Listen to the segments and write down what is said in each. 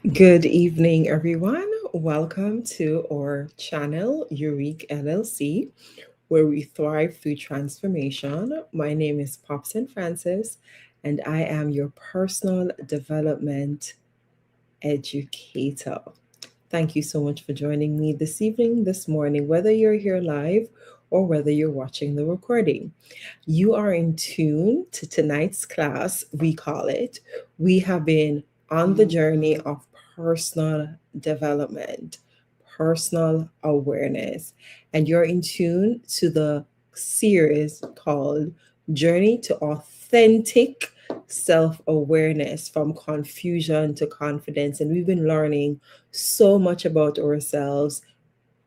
Good evening, everyone. Welcome to our channel, Eurique LLC, where we thrive through transformation. My name is Popson Francis, and I am your personal development educator. Thank you so much for joining me this evening, this morning, whether you're here live or whether you're watching the recording. You are in tune to tonight's class, we call it. We have been on the journey of personal development, personal awareness, and you're in tune to the series called Journey to Authentic Self Awareness from Confusion to Confidence. And we've been learning so much about ourselves,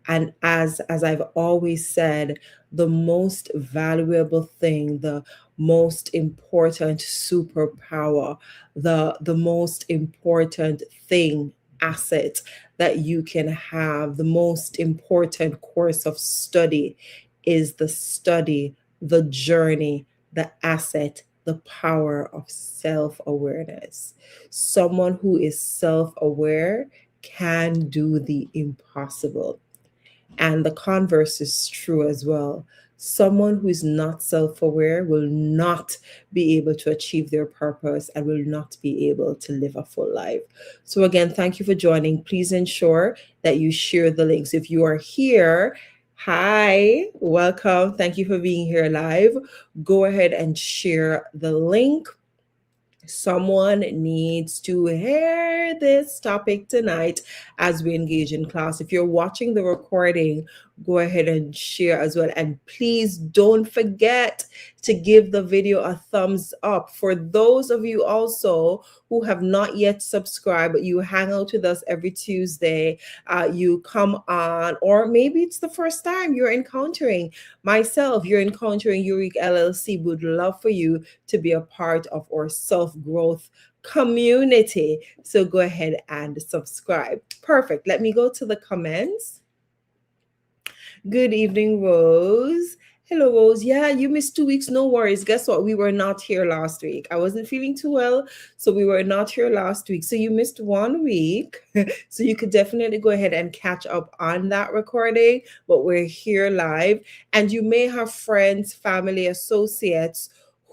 and as I've always said, the most valuable thing, the most important superpower, the most important thing, asset that you can have, the most important course of study is the study, the journey, the asset, the power of self-awareness. Someone who is self-aware can do the impossible. And the converse is true as well. Someone who is not self aware will not be able to achieve their purpose and will not be able to live a full life. So, again, thank you for joining. Please ensure that you share the links. If you are here, hi, welcome. Thank you for being here live. Go ahead and share the link. Someone needs to hear this topic tonight as we engage in class. If you're watching the recording, go ahead and share as well. And please don't forget to give the video a thumbs up. For those of you also who have not yet subscribed, but you hang out with us every Tuesday, you come on, or maybe it's the first time you're encountering myself, you're encountering Eurique LLC. Would love for you to be a part of our self growth community. So go ahead and subscribe. Perfect. Let me go to the comments. Good evening, Rose. Hello, Rose. Yeah, you missed 2 weeks. No worries. Guess what? We were not here last week. I wasn't feeling too well, so we were not here last week. So you missed 1 week. So you could definitely go ahead and catch up on that recording. But we're here live, and you may have friends, family, associates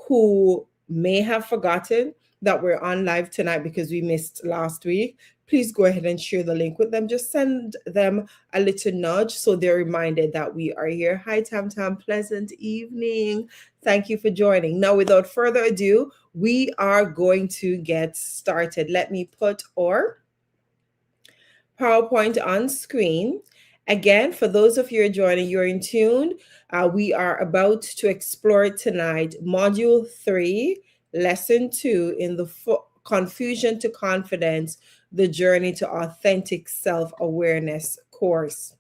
who may have forgotten that we're on live tonight because we missed last week. Please go ahead and share the link with them. Just send them a little nudge so they're reminded that we are here. Hi, Tam Tam. Pleasant evening. Thank you for joining. Now, without further ado, we are going to get started. Let me put our PowerPoint on screen. Again, for those of you who are joining, you're in tune. We are about to explore tonight Module 3, Lesson 2 in the Confusion to Confidence, the Journey to Authentic Self-Awareness course.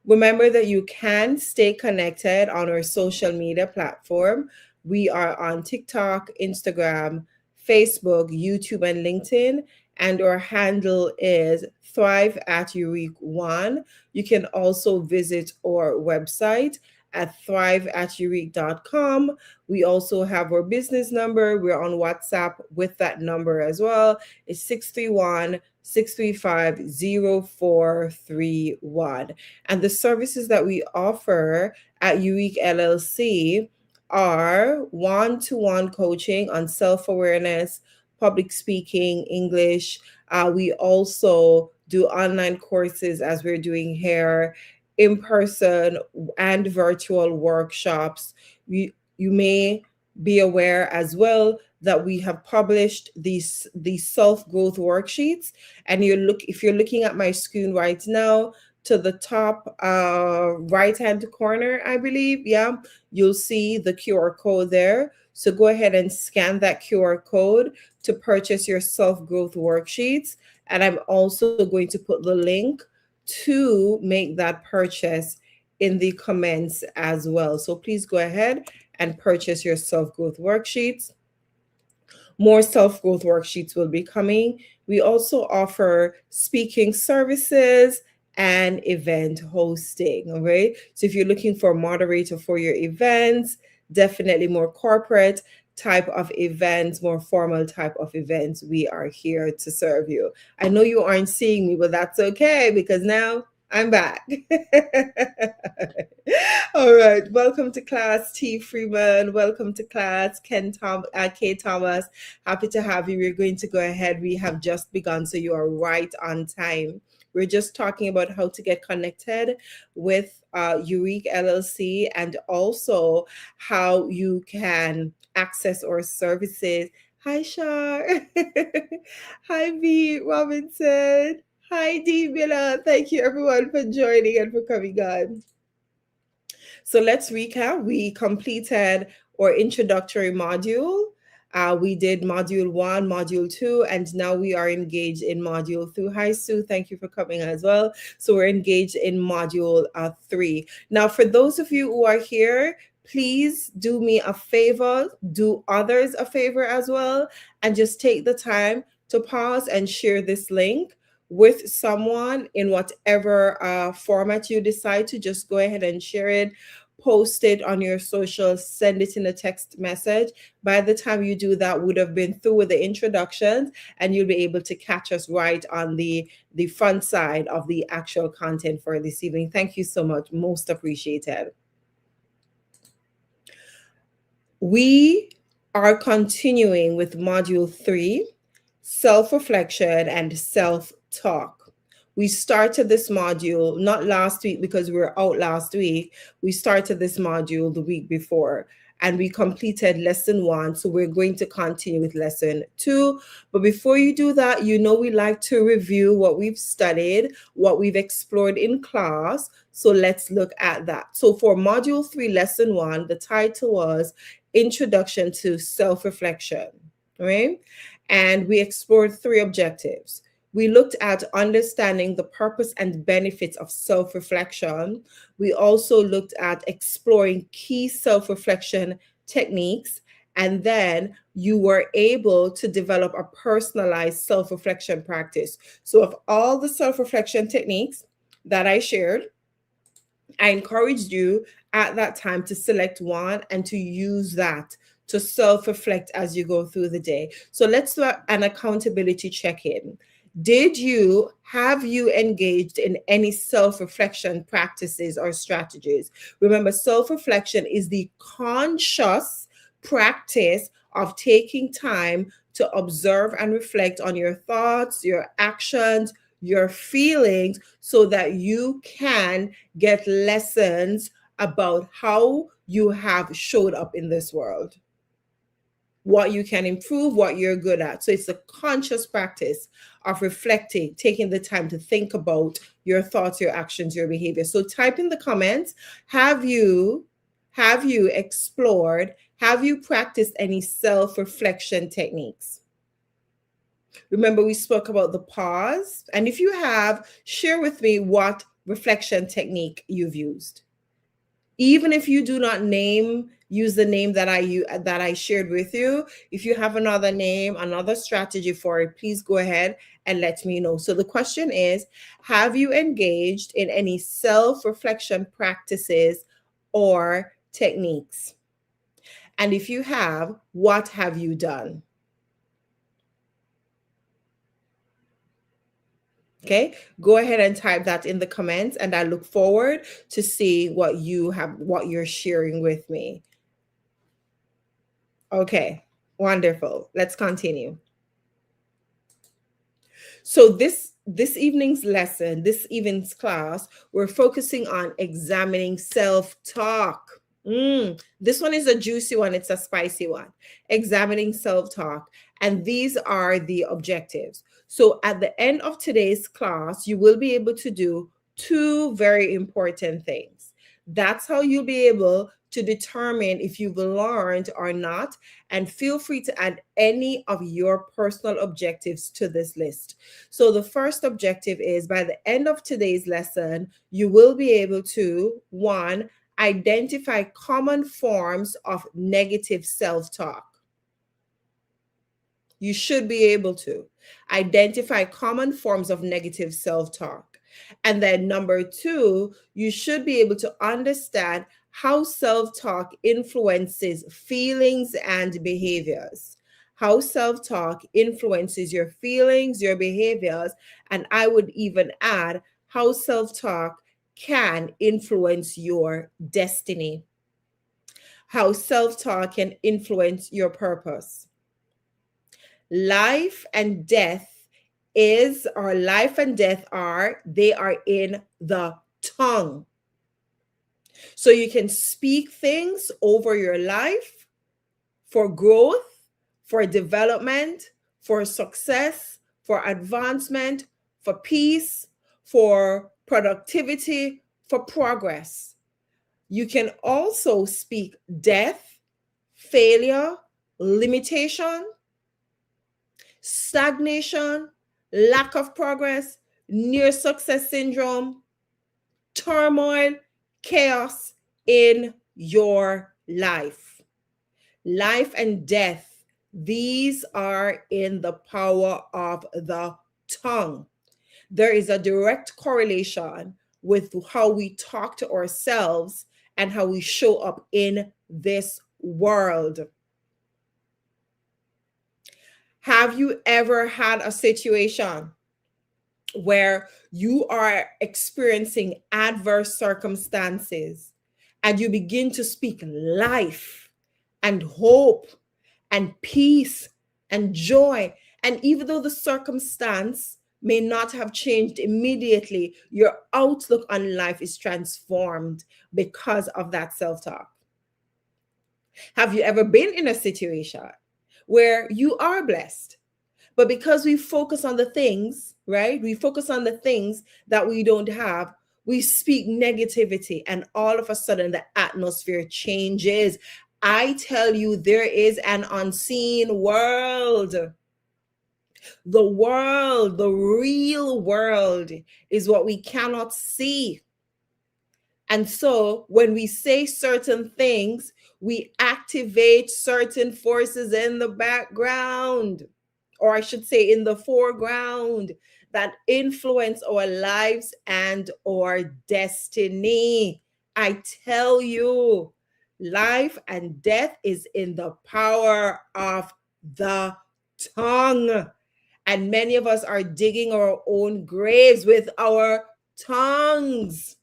Remember that you can stay connected on our social media platform. We are on TikTok, Instagram, Facebook, YouTube, and LinkedIn. And our handle is Thrive at Eurique One. You can also visit our website at thriveateurique.com. We also have our business number. We're on WhatsApp with that number as well. It's 631-635-0431. And the services that we offer at Eurique LLC are one-to-one coaching on self-awareness, public speaking, English. We also do online courses as we're doing here, in person and virtual workshops. You may be aware as well that we have published these self-growth worksheets, and if you're looking at my screen right now, to the top right hand corner, I believe, yeah, you'll see the QR code there. So go ahead and scan that QR code to purchase your self-growth worksheets. And I'm also going to put the link to make that purchase in the comments as well. So please go ahead and purchase your self-growth worksheets. More self-growth worksheets will be coming. We also offer speaking services and event hosting. All right. So if you're looking for a moderator for your events, definitely more corporate, type of events, more formal type of events, we are here to serve you. I know you aren't seeing me, but that's okay because now I'm back. All right. Welcome to class, T. Freeman. Welcome to class, K. Thomas. Happy to have you. We're going to go ahead. We have just begun, so you are right on time. We're just talking about how to get connected with Eurique LLC and also how you can access our services. Hi, Shar. Hi, V. Robinson. Hi, Dee Miller. Thank you, everyone, for joining and for coming on. So let's recap. We completed our introductory module. We did module 1, module 2, and now we are engaged in module 2. Hi, Sue. Thank you for coming as well. So we're engaged in module 3. Now, for those of you who are here, please do me a favor, do others a favor as well, and just take the time to pause and share this link with someone in whatever format you decide to. Just go ahead and share it, post it on your social, send it in a text message. By the time you do that, would have been through with the introductions, and you'll be able to catch us right on the front side of the actual content for this evening. Thank you so much. Most appreciated. We are continuing with module 3, self-reflection and self-talk. We started this module not last week because we were out last week. We started this module the week before and we completed lesson 1. So we're going to continue with lesson 2. But before you do that, you know we like to review what we've studied, what we've explored in class. So let's look at that. So for module 3, lesson 1, the title was Introduction to Self-Reflection, right? And we explored 3 objectives. We looked at understanding the purpose and benefits of self-reflection. We also looked at exploring key self-reflection techniques. And then you were able to develop a personalized self-reflection practice. So of all the self-reflection techniques that I shared, I encouraged you at that time to select one and to use that to self-reflect as you go through the day. So let's do an accountability check-in. Have you engaged in any self-reflection practices or strategies? Remember, self-reflection is the conscious practice of taking time to observe and reflect on your thoughts, your actions, your feelings, so that you can get lessons about how you have showed up in this world, what you can improve, what you're good at. So it's a conscious practice of reflecting, taking the time to think about your thoughts, your actions, your behavior. So type in the comments, have you explored, have you practiced any self-reflection techniques? Remember, we spoke about the pause. And if you have, share with me what reflection technique you've used. Even if you do not use the name that I shared with you, if you have another name, another strategy for it, please go ahead and let me know. So the question is, have you engaged in any self-reflection practices or techniques? And if you have, what have you done? Okay, go ahead and type that in the comments, and I look forward to see what you're sharing with me. Okay, wonderful. Let's continue. So this evening's lesson, this evening's class, we're focusing on examining self-talk. This one is a juicy one. It's a spicy one. Examining self-talk. And these are the objectives. So at the end of today's class, you will be able to do 2 very important things. That's how you'll be able to determine if you've learned or not. And feel free to add any of your personal objectives to this list. So the first objective is, by the end of today's lesson, you will be able to, 1, identify common forms of negative self-talk. You should be able to identify common forms of negative self-talk. And then number 2, you should be able to understand how self-talk influences feelings and behaviors. How self-talk influences your feelings, your behaviors, and I would even add how self-talk can influence your destiny. How self-talk can influence your purpose. Life and death is, or life and death are, they are in the tongue. So you can speak things over your life for growth, for development, for success, for advancement, for peace, for productivity, for progress. You can also speak death, failure, limitation, stagnation, lack of progress, near success syndrome, turmoil, chaos in your life. Life and death, these are in the power of the tongue. There is a direct correlation with how we talk to ourselves and how we show up in this world. Have you ever had a situation where you are experiencing adverse circumstances and you begin to speak life and hope and peace and joy? And even though the circumstance may not have changed immediately, your outlook on life is transformed because of that self talk. Have you ever been in a situation where you are blessed, but because we focus on the things, right? We focus on the things that we don't have. We speak negativity, and all of a sudden the atmosphere changes. I tell you, there is an unseen world. The world, the real world, is what we cannot see. And so when we say certain things, we activate certain forces in the background, or I should say in the foreground, that influence our lives and our destiny. I tell you, life and death is in the power of the tongue. And many of us are digging our own graves with our tongues.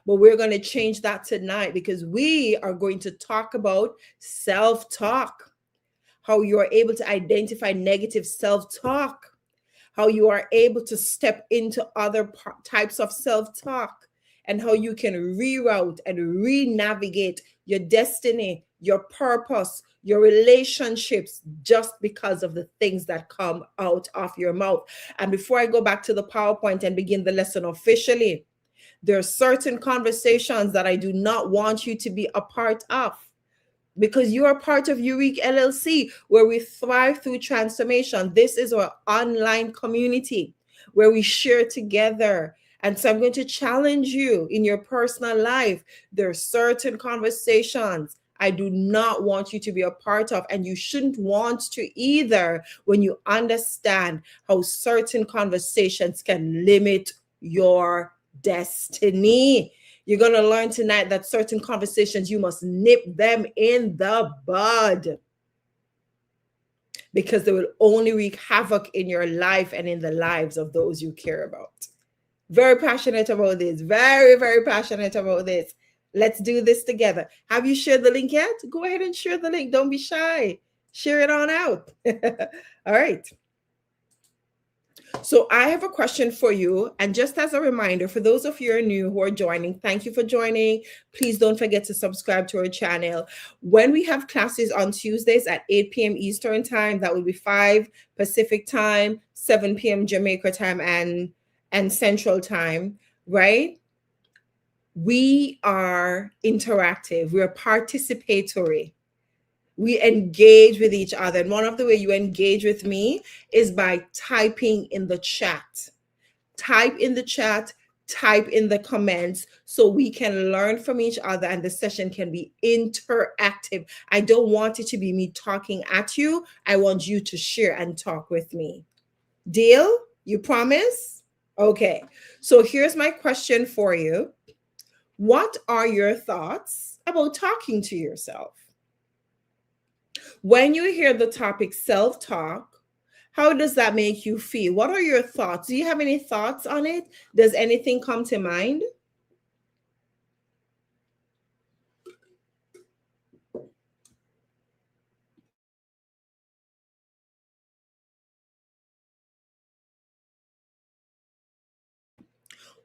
But we're going to change that tonight, because we are going to talk about self-talk, how you are able to identify negative self-talk, how you are able to step into other types of self-talk, and how you can reroute and re-navigate your destiny, your purpose, your relationships, just because of the things that come out of your mouth. And before I go back to the PowerPoint and begin the lesson officially, there are certain conversations that I do not want you to be a part of, because you are part of Eurique LLC, where we thrive through transformation. This is our online community where we share together. And so I'm going to challenge you in your personal life. There are certain conversations I do not want you to be a part of, and you shouldn't want to either, when you understand how certain conversations can limit your destiny. You're going to learn tonight that certain conversations, you must nip them in the bud, because they will only wreak havoc in your life and in the lives of those you care about. Very passionate about this. Very, very passionate about this. Let's do this together. Have you shared the link yet? Go ahead and share the link. Don't be shy. Share it on out. All right. So I have a question for you. And just as a reminder, for those of you who are new who are joining, thank you for joining. Please don't forget to subscribe to our channel. When we have classes on Tuesdays at 8 p.m. Eastern time, that will be 5 Pacific time, 7 p.m. Jamaica time, and Central time, right? We are interactive. We are participatory. We engage with each other. And one of the ways you engage with me is by typing in the chat. Type in the chat, type in the comments, so we can learn from each other and the session can be interactive. I don't want it to be me talking at you. I want you to share and talk with me. Deal? You promise? Okay. So here's my question for you. What are your thoughts about talking to yourself? When you hear the topic self talk, how does that make you feel? What are your thoughts? Do you have any thoughts on it? Does anything come to mind?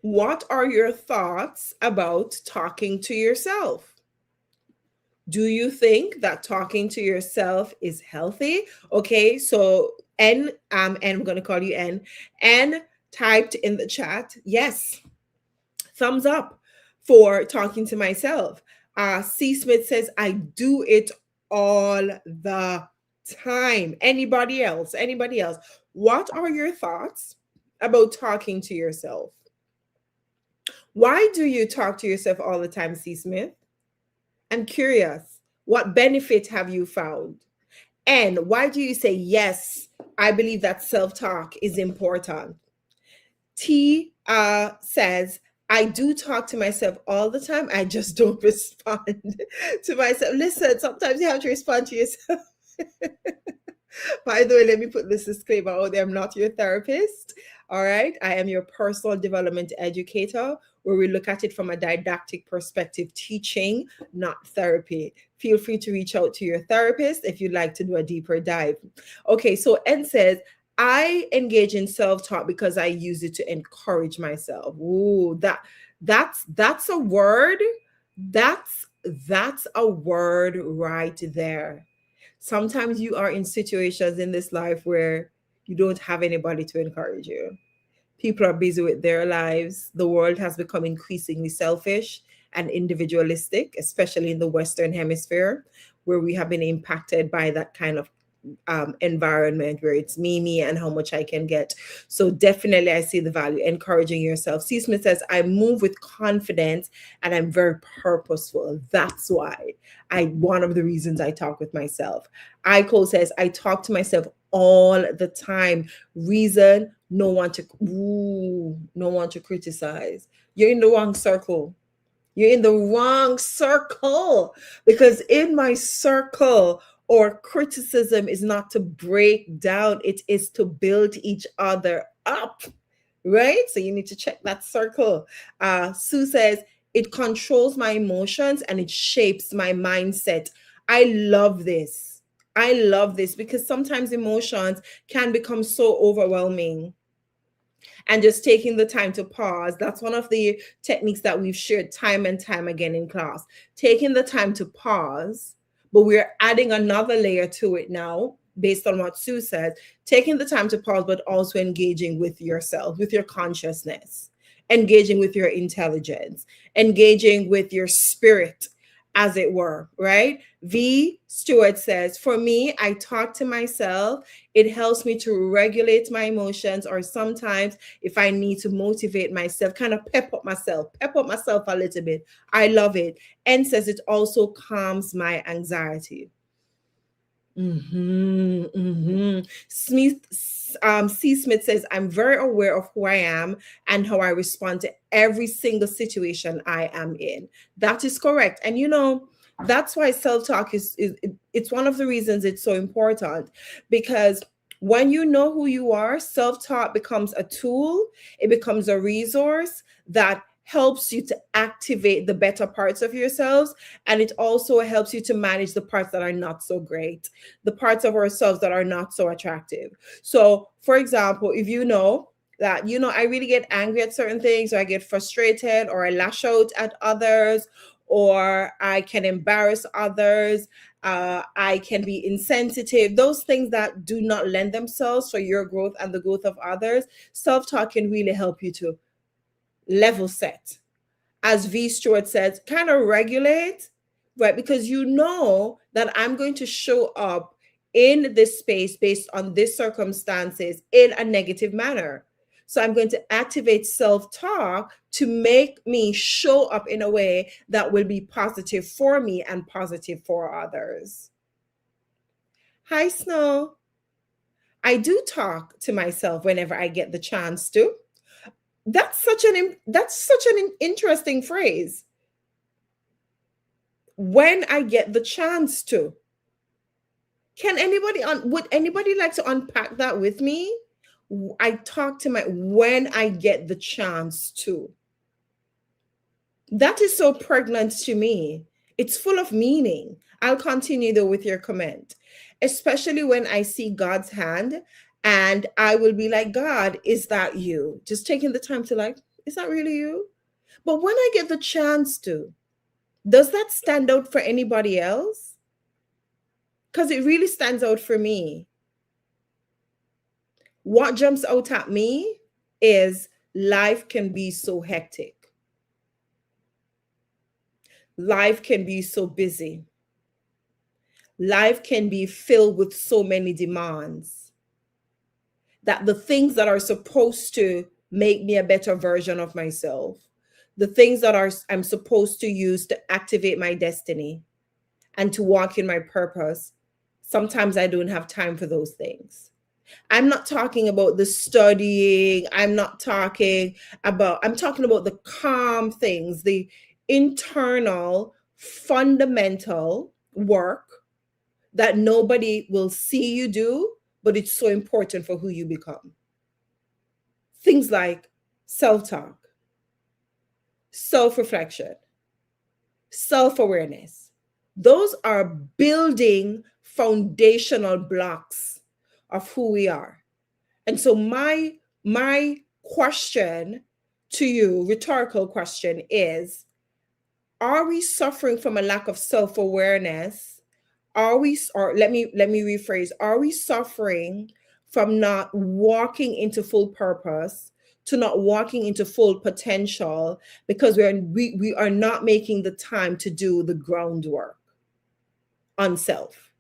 What are your thoughts about talking to yourself? Do you think that talking to yourself is healthy? Okay, so N, I'm going to call you N typed in the chat, yes, thumbs up for talking to myself. C Smith says, I do it all the time. Anybody else? Anybody else? What are your thoughts about talking to yourself? Why do you talk to yourself all the time, C Smith? I'm curious. What benefit have you found? And why do you say, yes, I believe that self talk is important? T says, I do talk to myself all the time. I just don't respond to myself. Listen, sometimes you have to respond to yourself. By the way, let me put this disclaimer out there. I'm not your therapist. All right. I am your personal development educator, where we look at it from a didactic perspective, teaching, not therapy. Feel free to reach out to your therapist if you'd like to do a deeper dive. Okay. So N says, I engage in self-talk because I use it to encourage myself. Ooh, that's a word. That's a word right there. Sometimes you are in situations in this life where you don't have anybody to encourage you. People are busy with their lives. The world has become increasingly selfish and individualistic, especially in the Western Hemisphere, where we have been impacted by that kind of environment where it's me, and how much I can get. So definitely, I see the value encouraging yourself. C. Smith says, I move with confidence and I'm very purposeful. That's why one of the reasons I talk with myself. Icole says, I talk to myself all the time. Reason, no one to criticize. You're in the wrong circle. You're in the wrong circle, because in my circle, or criticism is not to break down, it is to build each other up, right? So you need to check that circle. Sue says, it controls my emotions and it shapes my mindset. I love this. I love this because sometimes emotions can become so overwhelming, and just taking the time to pause. That's one of the techniques that we've shared time and time again in class. Taking the time to pause, but we're adding another layer to it now based on what Sue said. Taking the time to pause, but also engaging with yourself, with your consciousness, engaging with your intelligence, engaging with your spirit, as it were, right? V. Stewart says, for me, I talk to myself. It helps me to regulate my emotions, or sometimes if I need to motivate myself, kind of pep up myself a little bit. I love it. N says it also calms my anxiety. C. Smith says, I'm very aware of who I am and how I respond to every single situation I am in. That is correct. And that's why self-talk is it's one of the reasons it's so important, because when you know who you are, self-talk becomes a tool, it becomes a resource that helps you to activate the better parts of yourselves, and it also helps you to manage the parts that are not so great, the parts of ourselves that are not so attractive. So for example, if you know that I really get angry at certain things, or I get frustrated, or I lash out at others, or I can embarrass others, I can be insensitive, those things that do not lend themselves for your growth and the growth of others, self-talk can really help you to level set, as V. Stewart says, kind of regulate, right? Because you know that I'm going to show up in this space based on this circumstances in a negative manner. So I'm going to activate self-talk to make me show up in a way that will be positive for me and positive for others. Hi, Snow. I do talk to myself whenever I get the chance to. That's such an interesting phrase. when I get the chance to. Would anybody like to unpack that with me? I talk to my when I get the chance to. That is so pregnant to me. It's full of meaning. I'll continue though with your comment, especially when I see God's hand and I will be like, God, is that you? Just taking the time to like, is that really you? But when I get the chance to, does that stand out for anybody else? Because it really stands out for me. What jumps out at me is life can be so hectic. Life can be so busy. Life can be filled with so many demands that the things that are supposed to make me a better version of myself, the things that I'm supposed to use to activate my destiny and to walk in my purpose, sometimes I don't have time for those things. I'm not talking about the studying. I'm talking about the calm things, the internal, fundamental work that nobody will see you do, but it's so important for who you become. Things like self-talk, self-reflection, self-awareness. Those are building foundational blocks of who we are. And so my question to you, rhetorical question, is, are we suffering from a lack of self-awareness? Or let me rephrase, are we suffering from not walking into full purpose, to not walking into full potential, because we are not making the time to do the groundwork on self?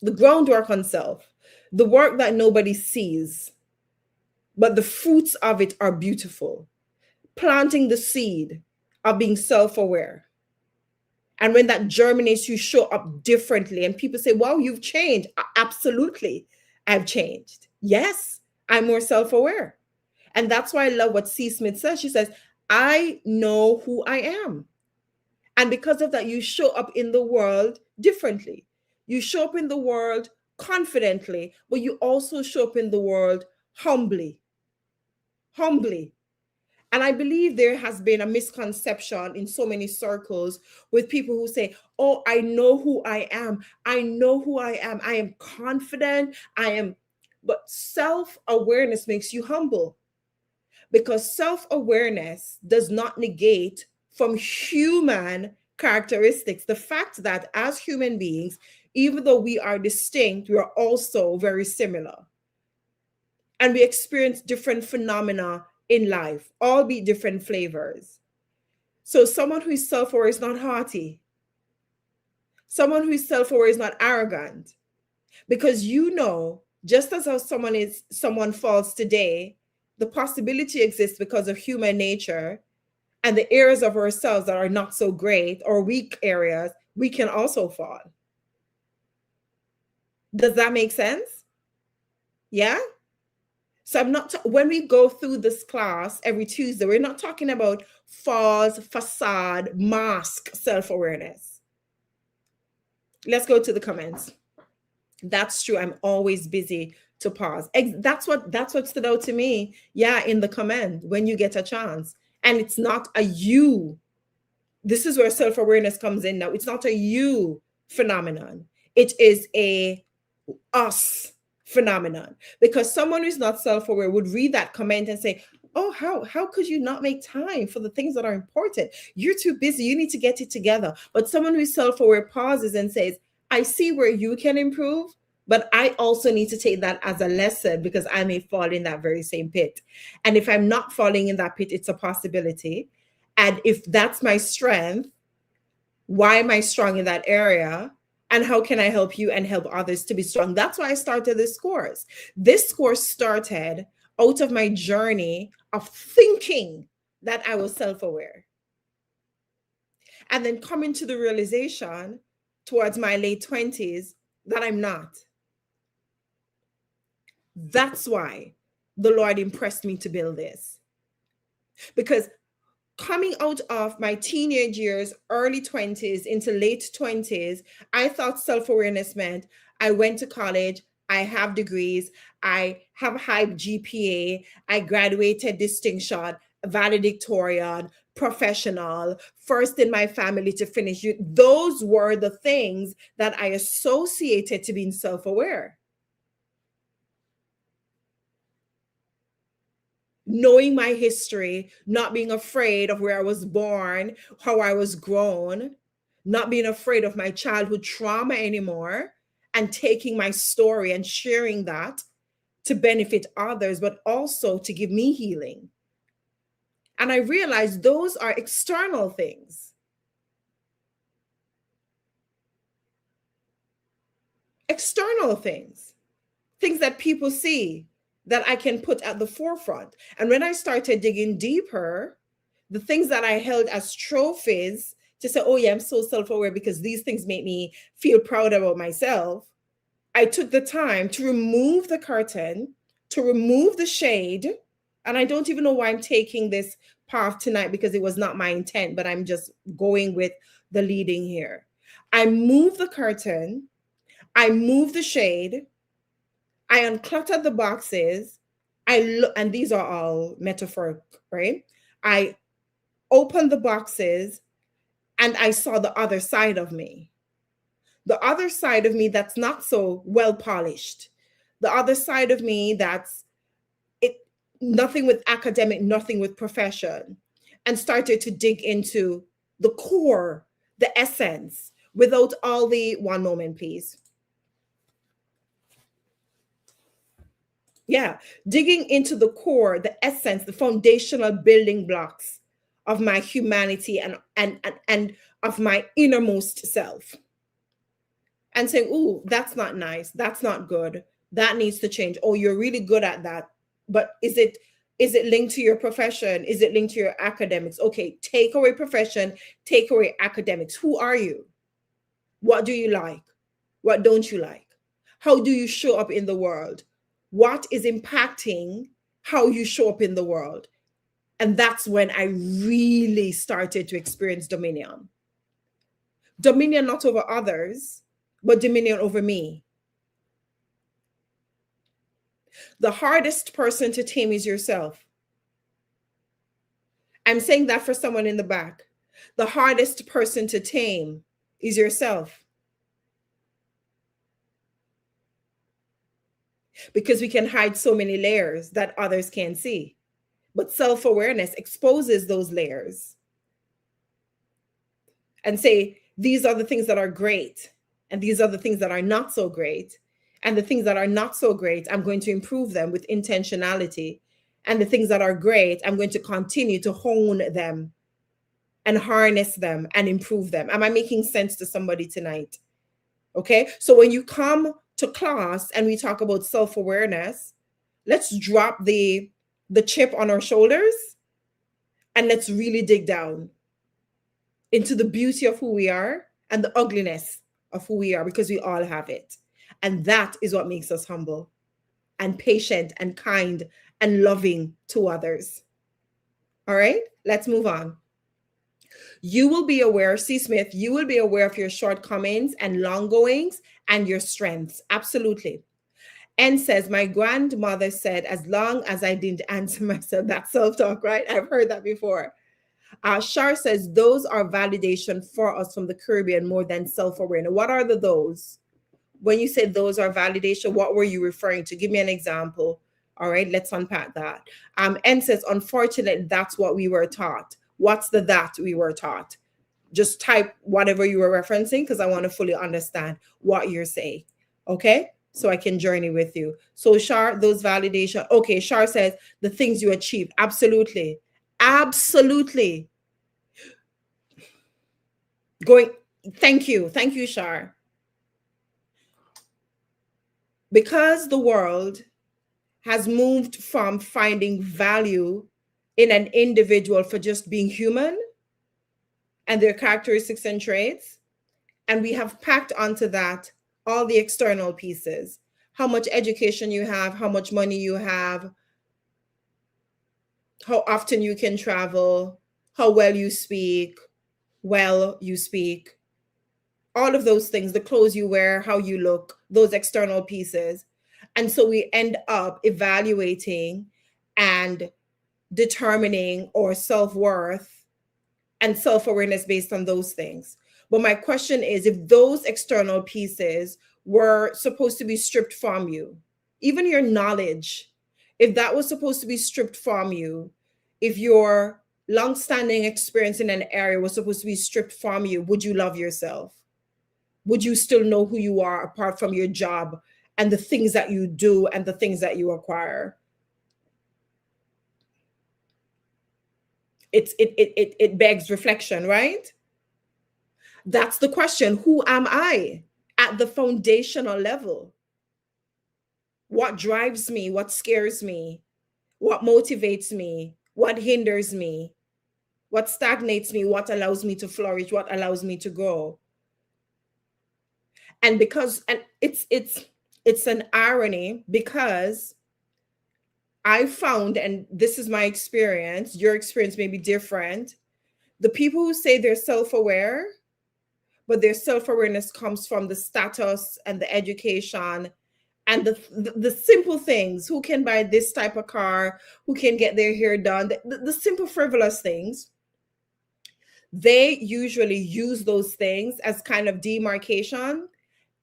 The groundwork on self, the work that nobody sees, but the fruits of it are beautiful. Planting the seed of being self-aware. And when that germinates, you show up differently. And people say, wow, you've changed. Absolutely, I've changed. Yes, I'm more self-aware. And that's why I love what C. Smith says. She says, I know who I am. And because of that, you show up in the world differently. You show up in the world confidently, but you also show up in the world humbly. Humbly. And I believe there has been a misconception in so many circles with people who say, oh, I know who I am. I know who I am. I am confident. But self-awareness makes you humble, because self-awareness does not negate from human characteristics. The fact that as human beings, even though we are distinct, we are also very similar. And we experience different phenomena in life, albeit different flavors. So someone who is self-aware is not haughty. Someone who is self-aware is not arrogant. Because just as how someone falls today, the possibility exists because of human nature and the areas of ourselves that are not so great or weak areas, we can also fall. Does that make sense? Yeah? So when we go through this class every Tuesday, we're not talking about false, facade, mask self-awareness. Let's go to the comments. That's true. I'm always busy to pause. That's what stood out to me. Yeah, in the comment, when you get a chance. And it's not a you. This is where self-awareness comes in now. It's not a you phenomenon. It is a us phenomenon, because someone who's not self-aware would read that comment and say, oh, how could you not make time for the things that are important? You're too busy. You need to get it together. But someone who's self-aware pauses and says, I see where you can improve, but I also need to take that as a lesson, because I may fall in that very same pit. And if I'm not falling in that pit, it's a possibility. And if that's my strength, why am I strong in that area? And how can I help you and help others to be strong? That's why I started this course. This course started out of my journey of thinking that I was self-aware, and then coming to the realization towards my late 20s that I'm not. That's why the Lord impressed me to build this. Because Coming out of my teenage years, early 20s into late 20s, I thought self awareness meant I went to college, I have degrees, I have high GPA, I graduated distinction, valedictorian, professional, first in my family to finish. Those were the things that I associated to being self aware. Knowing my history, not being afraid of where I was born, how I was grown, not being afraid of my childhood trauma anymore, and taking my story and sharing that to benefit others, but also to give me healing. And I realized those are external things, external things that people see that I can put at the forefront. And when I started digging deeper, the things that I held as trophies to say, oh, yeah, I'm so self aware because these things make me feel proud about myself. I took the time to remove the curtain, to remove the shade. And I don't even know why I'm taking this path tonight because it was not my intent, but I'm just going with the leading here. I move the curtain, I move the shade, I uncluttered the boxes. And these are all metaphoric, right? I opened the boxes and I saw the other side of me. The other side of me that's not so well polished. The other side of me that's it nothing with academic, nothing with profession. And started to dig into the core, the essence, without all the one moment, please. Yeah, digging into the core, the essence, the foundational building blocks of my humanity and of my innermost self. And saying, "Ooh, that's not nice. That's not good. That needs to change. Oh, you're really good at that. But is it linked to your profession? Is it linked to your academics? Okay, take away profession, take away academics. Who are you? What do you like? What don't you like? How do you show up in the world? What is impacting how you show up in the world?" And that's when I really started to experience dominion. Dominion not over others, but dominion over me. The hardest person to tame is yourself. I'm saying that for someone in the back. The hardest person to tame is yourself, because we can hide so many layers that others can't see. But self awareness exposes those layers and say, these are the things that are great, and these are the things that are not so great. And the things that are not so great, I'm going to improve them with intentionality. And the things that are great, I'm going to continue to hone them and harness them and improve them. Am I making sense to somebody tonight? Okay. So when you come to class and we talk about self-awareness, let's drop the chip on our shoulders and let's really dig down into the beauty of who we are and the ugliness of who we are, because we all have it. And that is what makes us humble and patient and kind and loving to others. All right, let's move on. You will be aware, C. Smith, you will be aware of your shortcomings and long goings and your strengths. Absolutely. N says, my grandmother said, as long as I didn't answer myself, that's self talk, right? I've heard that before. Shar says, those are validation for us from the Caribbean more than self awareness. What are those? When you said those are validation, what were you referring to? Give me an example. All right, let's unpack that. N says, unfortunately, that's what we were taught. What's the that we were taught? Just type whatever you were referencing because I want to fully understand what you're saying. Okay, so I can journey with you. So Shar, those validation. Okay, Shar says the things you achieved. Absolutely. Absolutely. Going, thank you. Thank you, Shar. Because the world has moved from finding value in an individual for just being human and their characteristics and traits, and we have packed onto that all the external pieces: how much education you have, how much money you have, how often you can travel, how well you speak, all of those things, the clothes you wear, how you look, those external pieces. And so we end up evaluating and determining our self-worth and self-awareness based on those things. But my question is, if those external pieces were supposed to be stripped from you, even your knowledge, if that was supposed to be stripped from you, if your long-standing experience in an area was supposed to be stripped from you, would you love yourself? Would you still know who you are apart from your job and the things that you do and the things that you acquire? It begs reflection, right? That's the question. Who am I at the foundational level? What drives me? What scares me? What motivates me? What hinders me? What stagnates me? What allows me to flourish? What allows me to grow? And it's an irony, because I found, and this is my experience, your experience may be different, the people who say they're self-aware, but their self-awareness comes from the status and the education and the simple things: who can buy this type of car, who can get their hair done, the simple frivolous things. They usually use those things as kind of demarcation,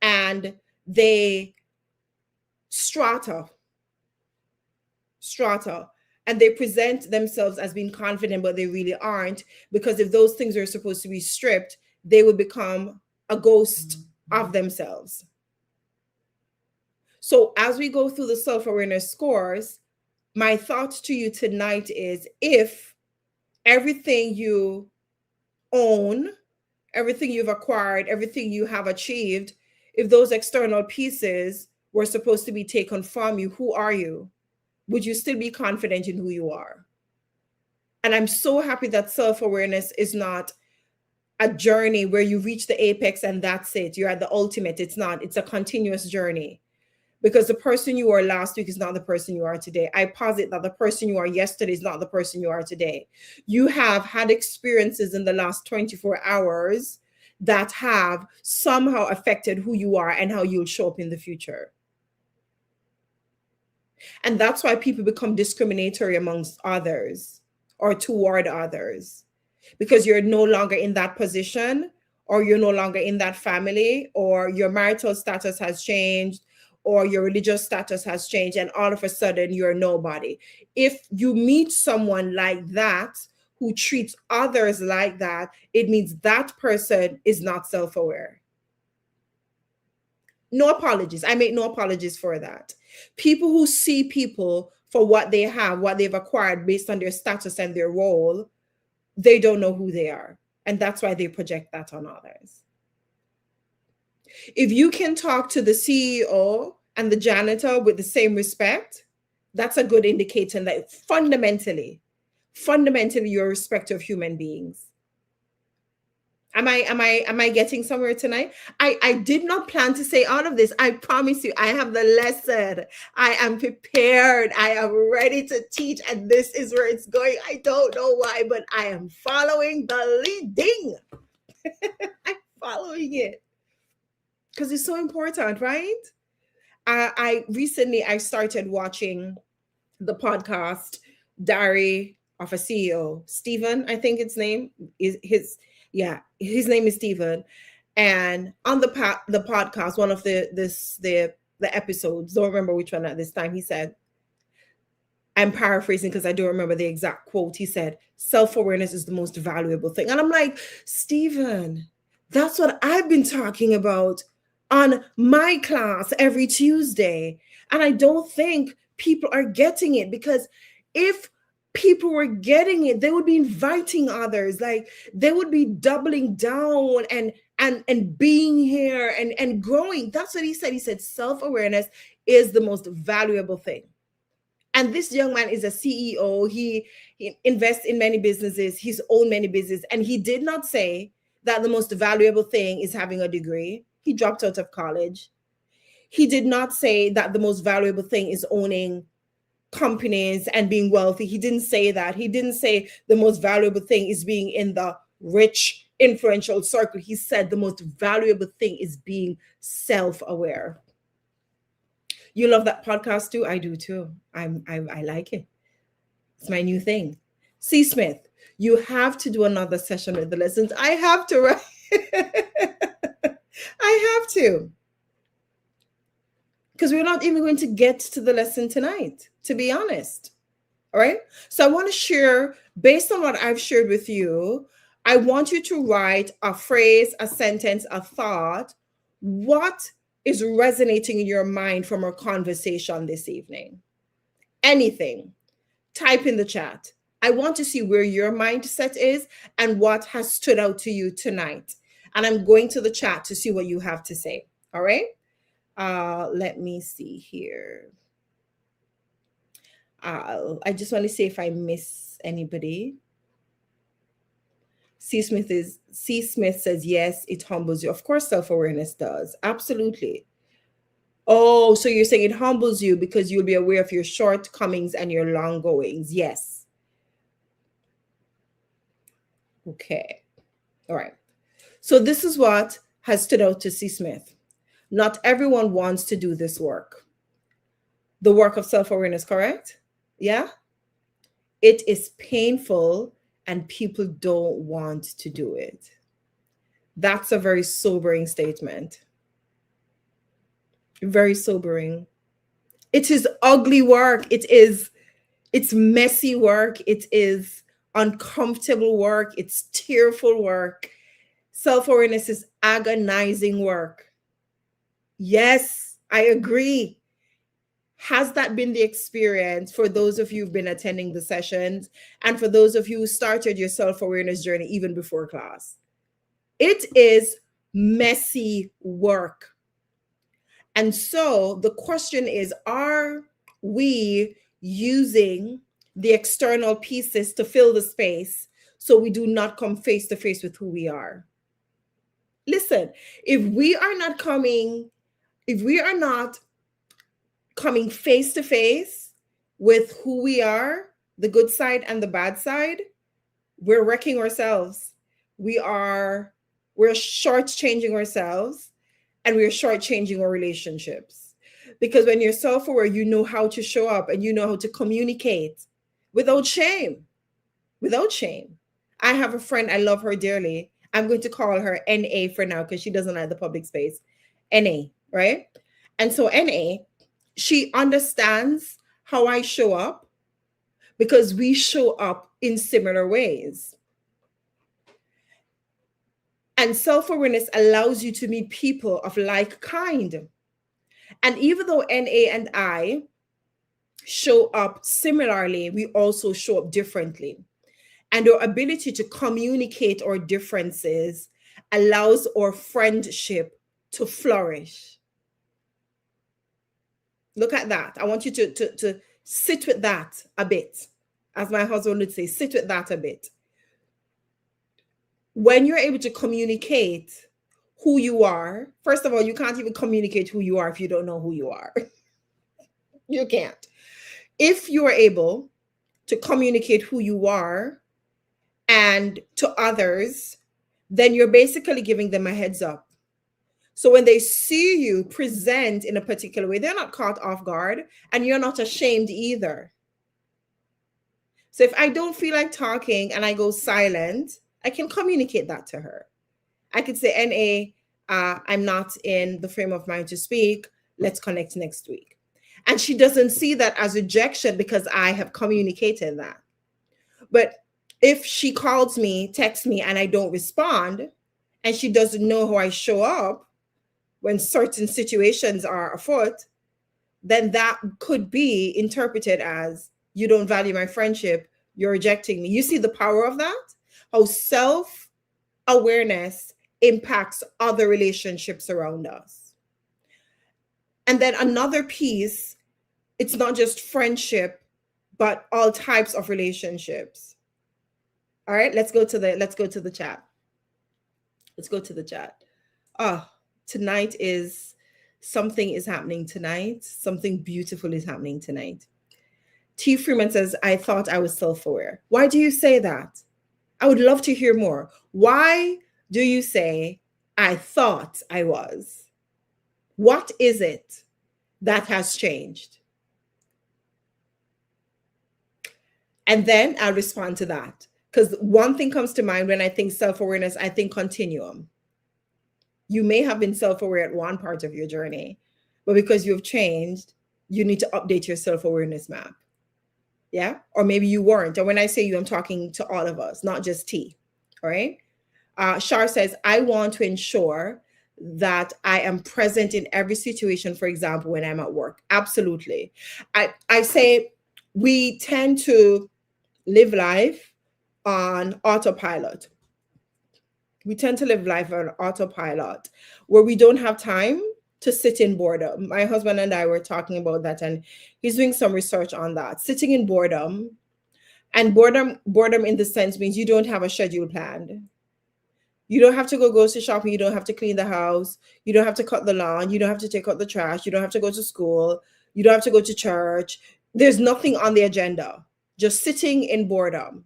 and they strata and they present themselves as being confident, but they really aren't, because if those things are supposed to be stripped, they would become a ghost of themselves. So as we go through the self-awareness scores, my thought to you tonight is, if everything you own, everything you've acquired, everything you have achieved, if those external pieces were supposed to be taken from you, who are you? Would you still be confident in who you are? And I'm so happy that self-awareness is not a journey where you reach the apex and that's it. You're at the ultimate. It's not. It's a continuous journey. Because the person you were last week is not the person you are today. I posit that the person you are yesterday is not the person you are today. You have had experiences in the last 24 hours that have somehow affected who you are and how you'll show up in the future. And that's why people become discriminatory amongst others or toward others, because you're no longer in that position, or you're no longer in that family, or your marital status has changed, or your religious status has changed, and all of a sudden you're nobody. If you meet someone like that, who treats others like that, it means that person is not self-aware. No apologies. I make no apologies for that. People who see people for what they have, what they've acquired based on their status and their role, they don't know who they are. And that's why they project that on others. If you can talk to the CEO and the janitor with the same respect, that's a good indicator that fundamentally you're a respecter of human beings. Am I getting somewhere tonight? I did not plan to say all of this. I promise you, I have the lesson. I am prepared. I am ready to teach, and this is where it's going. I don't know why, but I am following the leading. I'm following it because it's so important, right? I recently started watching the podcast Diary of a CEO. Stephen, I think his name is his name is Stephen. And on the podcast, one of the episodes, don't remember which one at this time, he said, I'm paraphrasing because I don't remember the exact quote. He said, self-awareness is the most valuable thing. And I'm like, Stephen, that's what I've been talking about on my class every Tuesday. And I don't think people are getting it, because if people were getting it, they would be inviting others, like they would be doubling down and being here and growing. That's what he said. He said self-awareness is the most valuable thing. And this young man is a CEO. He invests in many businesses. He's owned many businesses. And he did not say that the most valuable thing is having a degree. He dropped out of college. He did not say that the most valuable thing is owning companies and being wealthy. He didn't say that. He didn't say the most valuable thing is being in the rich, influential circle. He said the most valuable thing is being self-aware. You love that podcast too? I do too. I like it. It's my new thing. C. Smith, you have to do another session with the lessons. I have to, right? I have to. Because we're not even going to get to the lesson tonight, to be honest. All right. So I want to share, based on what I've shared with you, I want you to write a phrase, a sentence, a thought. What is resonating in your mind from our conversation this evening? Anything. Type in the chat. I want to see where your mindset is and what has stood out to you tonight. And I'm going to the chat to see what you have to say. All right. Let me see here. I just want to see if I miss anybody. C. Smith says, yes, it humbles you. Of course, self-awareness does. Absolutely. Oh, so you're saying it humbles you because you'll be aware of your shortcomings and your long goings. Yes. Okay. All right. So this is what has stood out to C. Smith. Not everyone wants to do this work. The work of self-awareness, correct? Yeah. It is painful and people don't want to do it. That's a very sobering statement. Very sobering. It is ugly work. It's messy work. It is uncomfortable work. It's tearful work. Self-awareness is agonizing work. Yes, I agree. Has that been the experience for those of you who've been attending the sessions and for those of you who started your self-awareness journey even before class? It is messy work. And so the question is, are we using the external pieces to fill the space so we do not come face to face with who we are? Listen, if we are not coming face to face with who we are, the good side and the bad side, we're wrecking ourselves. We're shortchanging ourselves and we're shortchanging our relationships. Because when you're self-aware, you know how to show up and you know how to communicate without shame. Without shame. I have a friend, I love her dearly. I'm going to call her NA for now because she doesn't like the public space. NA, right? And so NA, she understands how I show up because we show up in similar ways. And self-awareness allows you to meet people of like kind. And even though NA and I show up similarly, we also show up differently. And our ability to communicate our differences allows our friendship to flourish. Look at that. I want you to sit with that a bit. As my husband would say, sit with that a bit. When you're able to communicate who you are, first of all, you can't even communicate who you are if you don't know who you are. You can't. If you are able to communicate who you are and to others, then you're basically giving them a heads up. So when they see you present in a particular way, they're not caught off guard and you're not ashamed either. So if I don't feel like talking and I go silent, I can communicate that to her. I could say, NA, I'm not in the frame of mind to speak. Let's connect next week. And she doesn't see that as rejection because I have communicated that. But if she calls me, texts me, and I don't respond, and she doesn't know how I show up when certain situations are afoot, then that could be interpreted as you don't value my friendship, you're rejecting me. You see the power of that? How self-awareness impacts other relationships around us. And then another piece, it's not just friendship, but all types of relationships. All right, let's go to the chat. Let's go to the chat. Tonight is something is happening tonight. Something beautiful is happening tonight. T. Freeman says, I thought I was self aware. Why do you say that? I would love to hear more. Why do you say, I thought I was? What is it that has changed? And then I'll respond to that. Because one thing comes to mind when I think self awareness, I think continuum. You may have been self aware at one part of your journey, but because you've changed, you need to update your self awareness map. Yeah. Or maybe you weren't. And when I say you, I'm talking to all of us, not just T. All right. Shar says, I want to ensure that I am present in every situation, for example, when I'm at work. Absolutely. I say we tend to live life on autopilot. We tend to live life on autopilot where we don't have time to sit in boredom. My husband and I were talking about that, and he's doing some research on that. Sitting in boredom, and boredom in the sense means you don't have a schedule planned. You don't have to go grocery shopping. You don't have to clean the house. You don't have to cut the lawn. You don't have to take out the trash. You don't have to go to school. You don't have to go to church. There's nothing on the agenda. Just sitting in boredom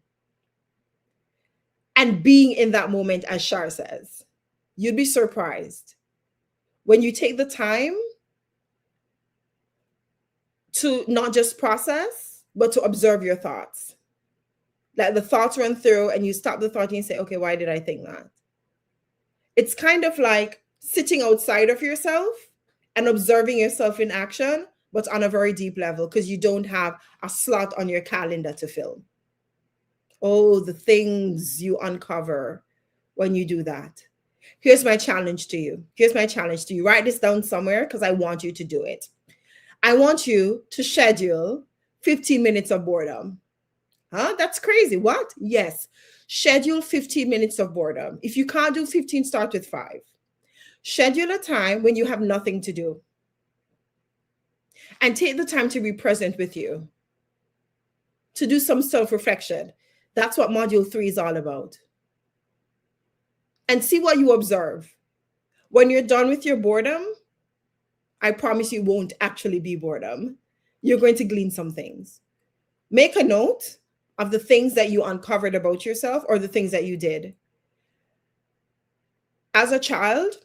and being in that moment, as Shar says. You'd be surprised when you take the time to not just process, but to observe your thoughts. Like the thoughts run through and you stop the thought and you say, okay, why did I think that? It's kind of like sitting outside of yourself and observing yourself in action, but on a very deep level because you don't have a slot on your calendar to fill. Oh, the things you uncover when you do that. Here's my challenge to you. Write this down somewhere because I want you to do it. I want you to schedule 15 minutes of boredom. Huh? That's crazy. What? Yes. Schedule 15 minutes of boredom. If you can't do 15, start with 5. Schedule a time when you have nothing to do. And take the time to be present with you. To do some self-reflection. That's what module 3 is all about. And see what you observe. When you're done with your boredom, I promise you won't actually be boredom. You're going to glean some things. Make a note of the things that you uncovered about yourself or the things that you did. As a child,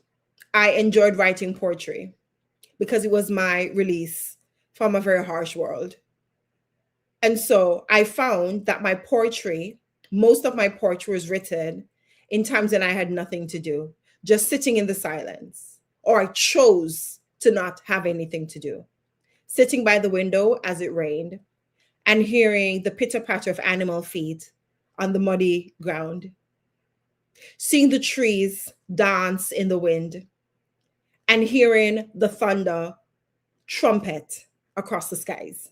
I enjoyed writing poetry because it was my release from a very harsh world. And so I found that most of my poetry was written in times when I had nothing to do, just sitting in the silence, or I chose to not have anything to do. Sitting by the window as it rained and hearing the pitter-patter of animal feet on the muddy ground, seeing the trees dance in the wind, and hearing the thunder trumpet across the skies,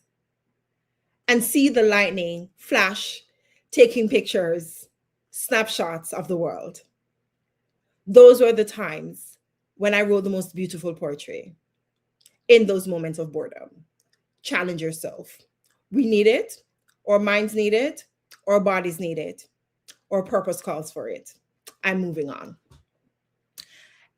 and see the lightning flash, taking pictures, snapshots of the world. Those were the times when I wrote the most beautiful poetry. In those moments of boredom, challenge yourself. We need it, or minds need it, or bodies need it, or purpose calls for it. I'm moving on.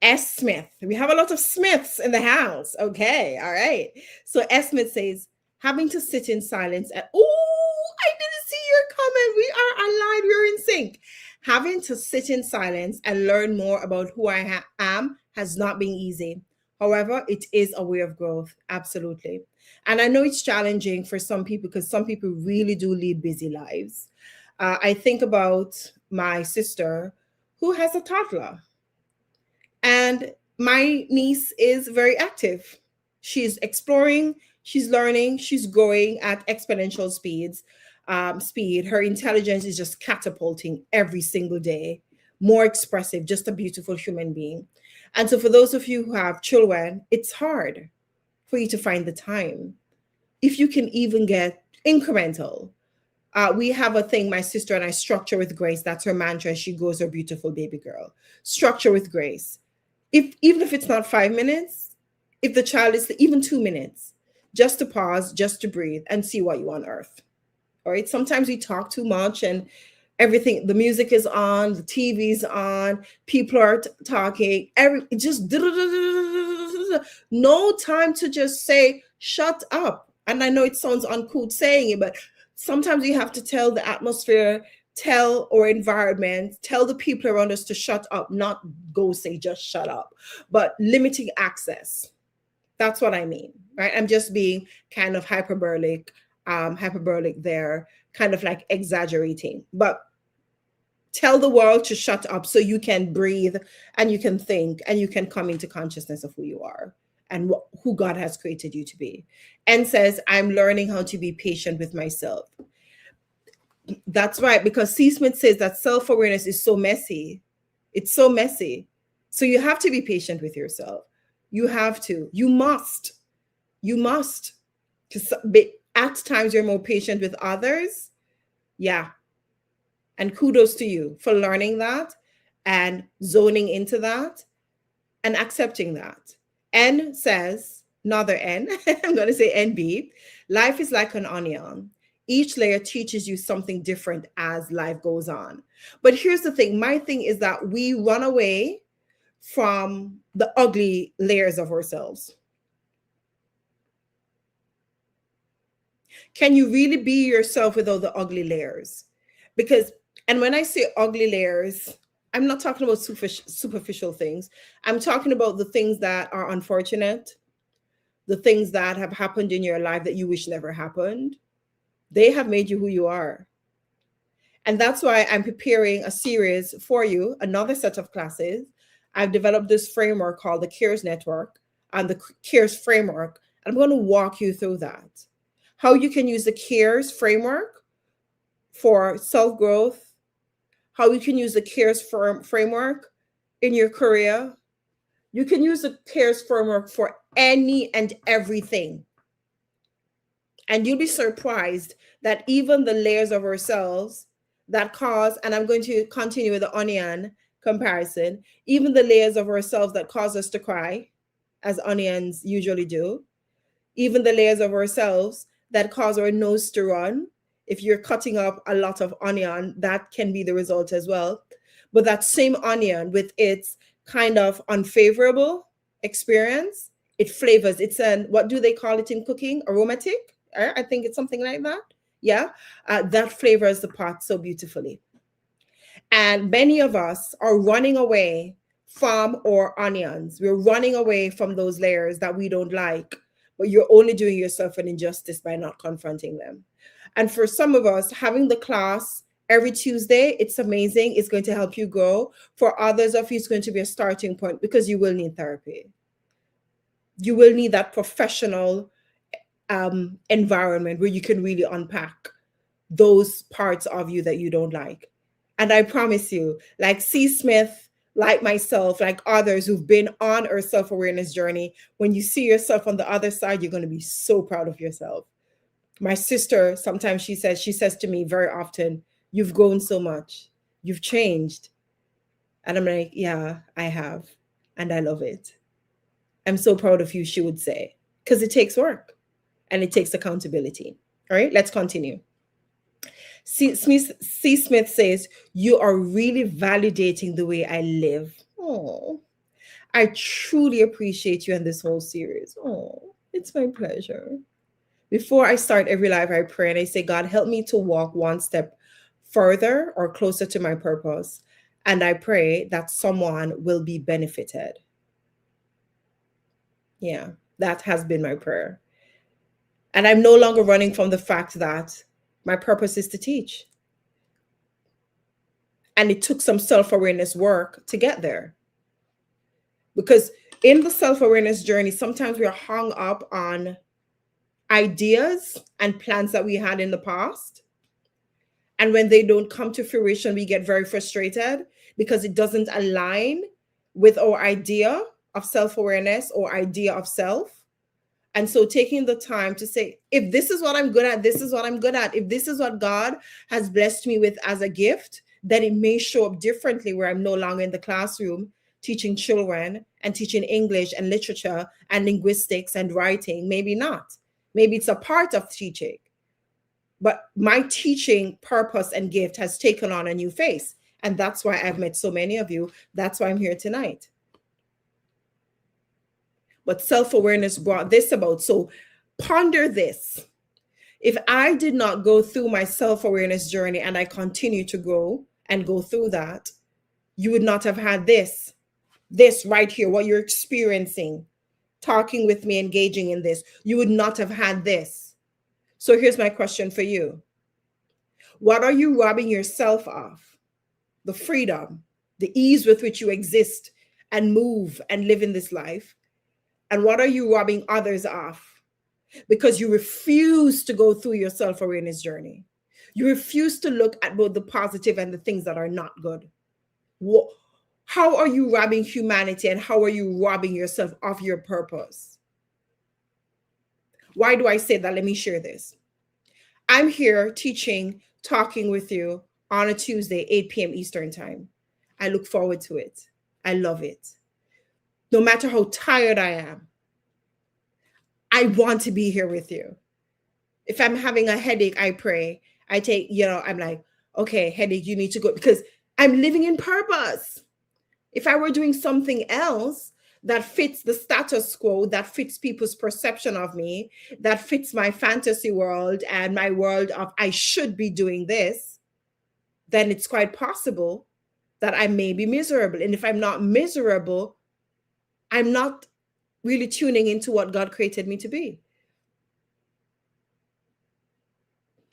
S. Smith. We have a lot of Smiths in the house. Okay, all right. So S. Smith says, having to sit in silence and, I didn't see your comment. We are aligned. We're in sync. Having to sit in silence and learn more about who I am has not been easy. However, it is a way of growth. Absolutely. And I know it's challenging for some people because some people really do lead busy lives. I think about my sister who has a toddler. And my niece is very active. She's exploring, she's learning, she's growing at exponential speed. Her intelligence is just catapulting every single day, more expressive, just a beautiful human being. And so for those of you who have children, it's hard for you to find the time. If you can even get incremental. We have a thing, my sister and I, structure with grace. That's her mantra. She goes, her beautiful baby girl. Structure with grace. Even if it's not 5 minutes, if the child is even 2 minutes, just to pause, just to breathe and see what you unearth. All right. Sometimes we talk too much and everything, the music is on, the TV's on, people are talking, no time to just say, shut up. And I know it sounds uncouth saying it, but sometimes we have to tell the atmosphere, tell our environment, tell the people around us to shut up, not go say just shut up, but limiting access. That's what I mean, right? I'm just being kind of hyperbolic there, kind of like exaggerating. But tell the world to shut up so you can breathe and you can think and you can come into consciousness of who you are and who God has created you to be. And says, I'm learning how to be patient with myself. That's right, because C. Smith says that self-awareness is so messy. It's so messy. So you have to be patient with yourself. You have to. You must. You must. Because at times you're more patient with others. Yeah. And kudos to you for learning that and zoning into that and accepting that. N says, another N, I'm going to say NB, life is like an onion. Each layer teaches you something different as life goes on. But here's the thing. My thing is that we run away from the ugly layers of ourselves. Can you really be yourself without the ugly layers? Because, and when I say ugly layers, I'm not talking about superficial things. I'm talking about the things that are unfortunate, the things that have happened in your life that you wish never happened. They have made you who you are. And that's why I'm preparing a series for you, another set of classes. I've developed this framework called the CARES Network and the CARES Framework. I'm going to walk you through that. How you can use the CARES framework for self-growth, how you can use the CARES framework in your career. You can use the CARES framework for any and everything. And you'll be surprised that even the layers of ourselves that cause, and I'm going to continue with the onion comparison, even the layers of ourselves that cause us to cry, as onions usually do, even the layers of ourselves that cause our nose to run. If you're cutting up a lot of onion, that can be the result as well. But that same onion with its kind of unfavorable experience, it flavors. It's what do they call it in cooking? Aromatic? I think it's something like that. Yeah, that flavors the pot so beautifully. And many of us are running away from our onions. We're running away from those layers that we don't like, but you're only doing yourself an injustice by not confronting them. And for some of us, having the class every Tuesday, it's amazing. It's going to help you grow. For others of you, it's going to be a starting point because you will need therapy. You will need that professional environment where you can really unpack those parts of you that you don't like. And I promise you, like C. Smith, like myself, like others who've been on our self-awareness journey, when you see yourself on the other side, you're going to be so proud of yourself. My sister, sometimes she says to me very often, you've grown so much, you've changed. And I'm like, yeah, I have. And I love it. I'm so proud of you, she would say, because it takes work and it takes accountability. All right, let's continue. C. Smith says, you are really validating the way I live. Oh, I truly appreciate you in this whole series. Oh, it's my pleasure. Before I start every live, I pray and I say, God, help me to walk one step further or closer to my purpose. And I pray that someone will be benefited. Yeah, that has been my prayer. And I'm no longer running from the fact that my purpose is to teach. And it took some self-awareness work to get there. Because in the self-awareness journey, sometimes we are hung up on ideas and plans that we had in the past. And when they don't come to fruition, we get very frustrated because it doesn't align with our idea of self-awareness or idea of self. And so taking the time to say, if this is what I'm good at, this is what I'm good at. If this is what God has blessed me with as a gift, then it may show up differently where I'm no longer in the classroom teaching children and teaching English and literature and linguistics and writing. Maybe not. Maybe it's a part of teaching. But my teaching purpose and gift has taken on a new face. And that's why I've met so many of you. That's why I'm here tonight. But self-awareness brought this about. So Ponder this. If I did not go through my self-awareness journey and I continue to grow and go through that, you would not have had this right here, what you're experiencing, talking with me, engaging in this. You would not have had this. So here's my question for you. What are you robbing yourself of? The freedom, the ease with which you exist and move and live in this life? And what are you robbing others of? Because you refuse to go through your self-awareness journey. You refuse to look at both the positive and the things that are not good. How are you robbing humanity, and how are you robbing yourself of your purpose? Why do I say that? Let me share this. I'm here teaching, talking with you on a Tuesday, 8 p.m. Eastern time. I look forward to it. I love it. No matter how tired I am, I want to be here with you. If I'm having a headache, I pray. I take, I'm like, okay, headache, you need to go, because I'm living in purpose. If I were doing something else that fits the status quo, that fits people's perception of me, that fits my fantasy world and my world of I should be doing this, then it's quite possible that I may be miserable. And if I'm not miserable, I'm not really tuning into what God created me to be.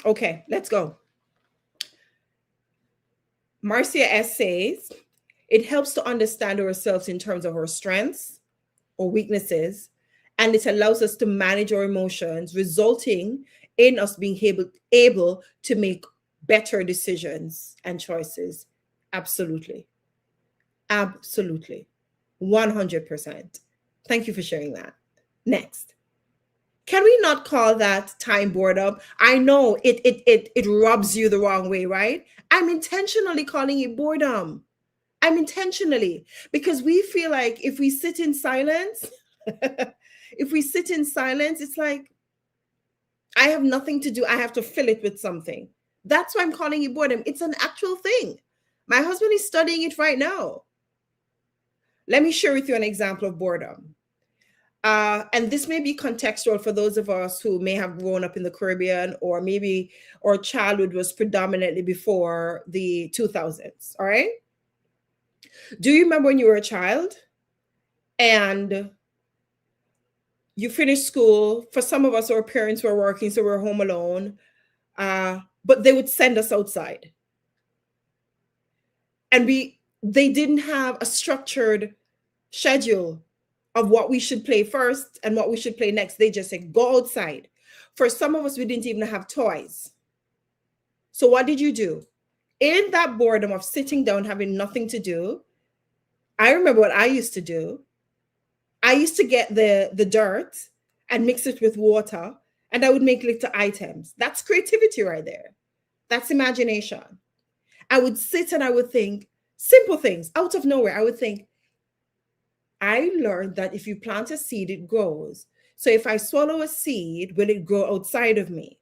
Okay, let's go. Marcia S. says, it helps to understand ourselves in terms of our strengths or weaknesses, and it allows us to manage our emotions, resulting in us being able to make better decisions and choices. Absolutely. Absolutely. 100%. Thank you for sharing that. Next. Can we not call that time boredom? I know it rubs you the wrong way, right? I'm intentionally calling it boredom. I'm intentionally, because we feel like if we sit in silence, it's like I have nothing to do. I have to fill it with something. That's why I'm calling it boredom. It's an actual thing. My husband is studying it right now. Let me share with you an example of boredom. And this may be contextual for those of us who may have grown up in the Caribbean, or maybe our childhood was predominantly before the 2000s. All right. Do you remember when you were a child and you finished school? For some of us, our parents were working, so we're home alone. But they would send us outside. And they didn't have a structured schedule of what we should play first and what we should play next. They just said, go outside. For some of us, we didn't even have toys. So what did you do? In that boredom of sitting down, having nothing to do, I remember what I used to do. I used to get the dirt and mix it with water, and I would make little items. That's creativity right there. That's imagination. I would sit and I would think simple things out of nowhere. I would think, I learned that if you plant a seed, it grows. So if I swallow a seed, will it grow outside of me?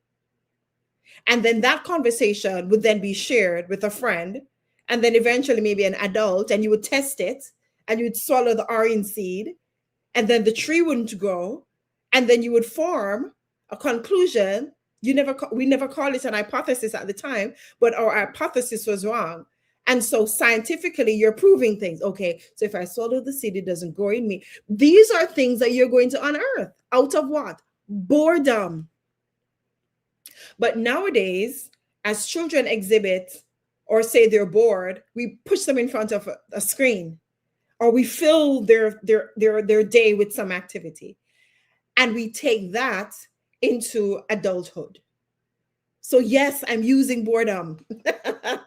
And then that conversation would then be shared with a friend, and then eventually maybe an adult, and you would test it, and you would swallow the orange seed, and then the tree wouldn't grow, and then you would form a conclusion. We never called it an hypothesis at the time, but our hypothesis was wrong. And so scientifically, you're proving things. Okay, so if I swallow the seed, it doesn't grow in me. These are things that you're going to unearth out of what? Boredom. But nowadays, as children exhibit or say they're bored, we push them in front of a screen, or we fill their day with some activity. And we take that into adulthood. So yes, I'm using boredom.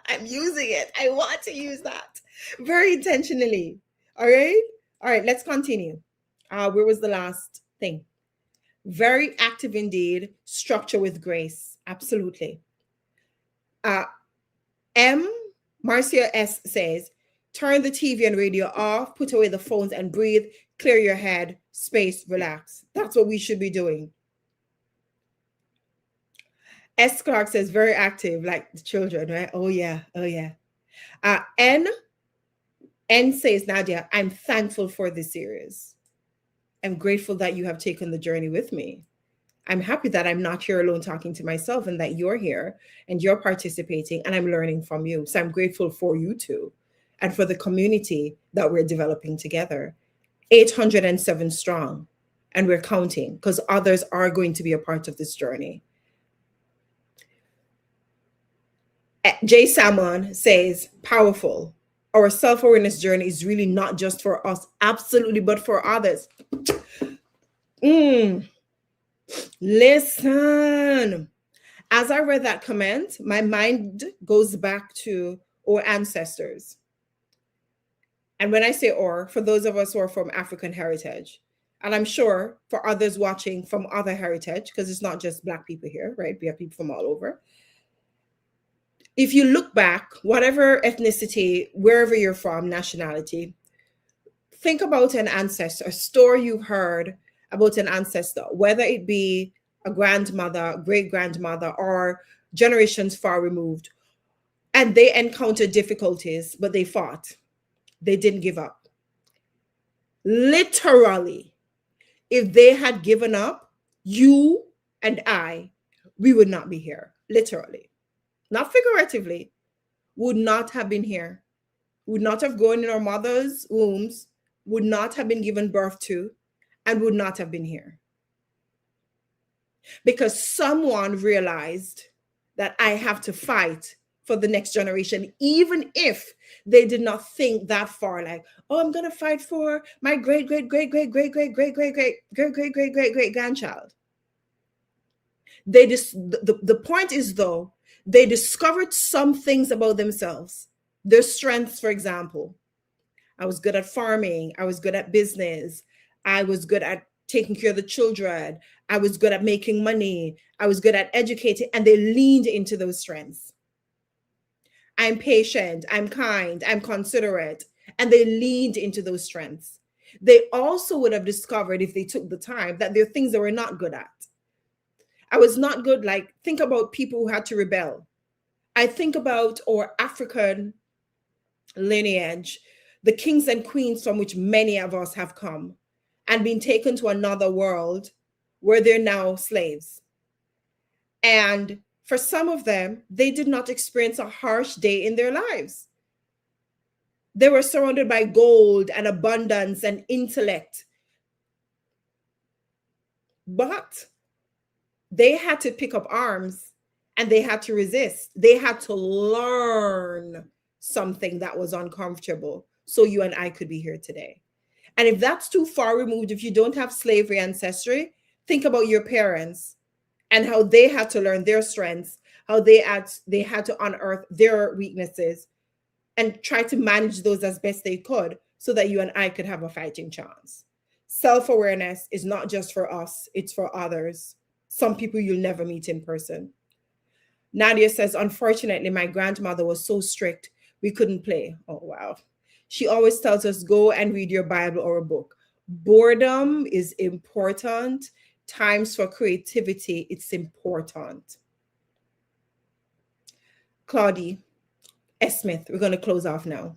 I'm using it. I want to use that very intentionally. All right. All right, let's continue. Where was the last thing? Very active indeed. Structure with grace. Absolutely. Marcia S. says, turn the TV and radio off, put away the phones and breathe, clear your head, space, relax. That's what we should be doing. S. Clark says, very active, like the children, right? Oh, yeah. Oh, yeah. N says, Nadia, I'm thankful for this series. I'm grateful that you have taken the journey with me. I'm happy that I'm not here alone talking to myself and that you're here and you're participating and I'm learning from you. So I'm grateful for you too and for the community that we're developing together. 807 strong, and we're counting because others are going to be a part of this journey. Jay Salmon says, powerful. Our self awareness journey is really not just for us, absolutely, but for others. Listen, as I read that comment, my mind goes back to our ancestors. And when I say or, for those of us who are from African heritage, and I'm sure for others watching from other heritage, because it's not just Black people here, right? We have people from all over. If you look back, whatever ethnicity, wherever you're from, nationality, think about an ancestor, a story you've heard about an ancestor, whether it be a grandmother, great grandmother, or generations far removed. And they encountered difficulties, but they fought. They didn't give up. Literally, if they had given up, you and I, we would not be here. Literally, not figuratively, would not have been here, would not have grown in our mother's wombs, would not have been given birth to, and would not have been here. Because someone realized that I have to fight for the next generation, even if they did not think that far, like, oh, I'm going to fight for my great, great, great, great, great, great, great, great, great, great, great, great, great, great grandchild. They just, the point is, though, they discovered some things about themselves, their strengths, for example. I was good at farming. I was good at business. I was good at taking care of the children. I was good at making money. I was good at educating. And they leaned into those strengths. I'm patient. I'm kind. I'm considerate. And they leaned into those strengths. They also would have discovered, if they took the time, that there are things they were not good at. I was not good. Like, think about people who had to rebel. I think about our African lineage, the kings and queens from which many of us have come and been taken to another world where they're now slaves. And for some of them, they did not experience a harsh day in their lives. They were surrounded by gold and abundance and intellect. But they had to pick up arms and they had to resist. They had to learn something that was uncomfortable so you and I could be here today. And if that's too far removed, if you don't have slavery ancestry, think about your parents and how they had to learn their strengths, how they had to unearth their weaknesses and try to manage those as best they could so that you and I could have a fighting chance. Self-awareness is not just for us, it's for others. Some people you'll never meet in person. Nadia says, unfortunately, my grandmother was so strict, we couldn't play. Oh, wow. She always tells us, go and read your Bible or a book. Boredom is important. Times for creativity, it's important. Claudie S. Smith, we're going to close off now.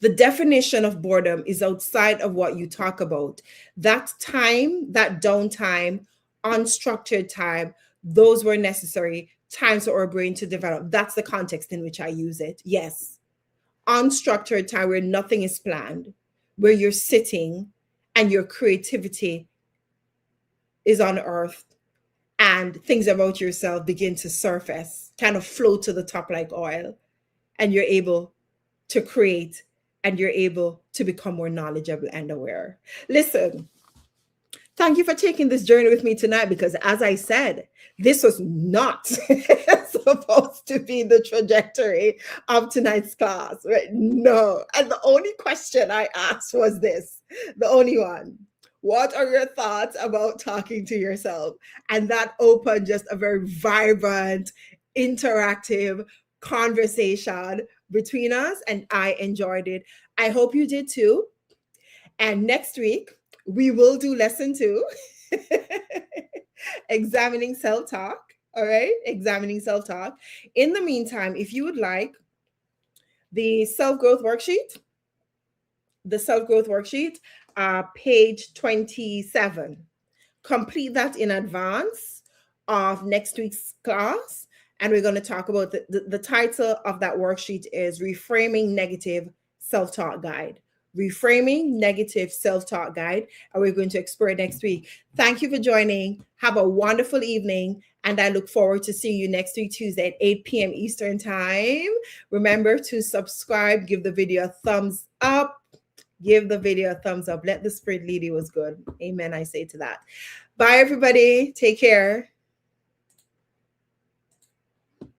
The definition of boredom is outside of what you talk about. That time, that downtime, unstructured time, those were necessary times for our brain to develop. That's the context in which I use it. Yes. Unstructured time where nothing is planned, where you're sitting and your creativity is unearthed and things about yourself begin to surface, kind of float to the top like oil, and you're able to create and you're able to become more knowledgeable and aware. Listen, thank you for taking this journey with me tonight, because as I said, this was not supposed to be the trajectory of tonight's class, right? No. And the only question I asked was this, the only one. What are your thoughts about talking to yourself? And that opened just a very vibrant, interactive conversation between us, and I enjoyed it. I hope you did too. And next week, we will do lesson 2, examining self-talk. All right, examining self-talk. In the meantime, if you would like the self-growth worksheet, page 27, complete that in advance of next week's class. And we're going to talk about the title of that worksheet is Reframing Negative Self-Talk Guide. Reframing Negative Self-Talk Guide. And we're going to explore it next week. Thank you for joining. Have a wonderful evening. And I look forward to seeing you next week, Tuesday at 8 p.m. Eastern Time. Remember to subscribe, give the video a thumbs up. Give the video a thumbs up. Let the Spirit lead you was good. Amen. I say to that. Bye, everybody. Take care.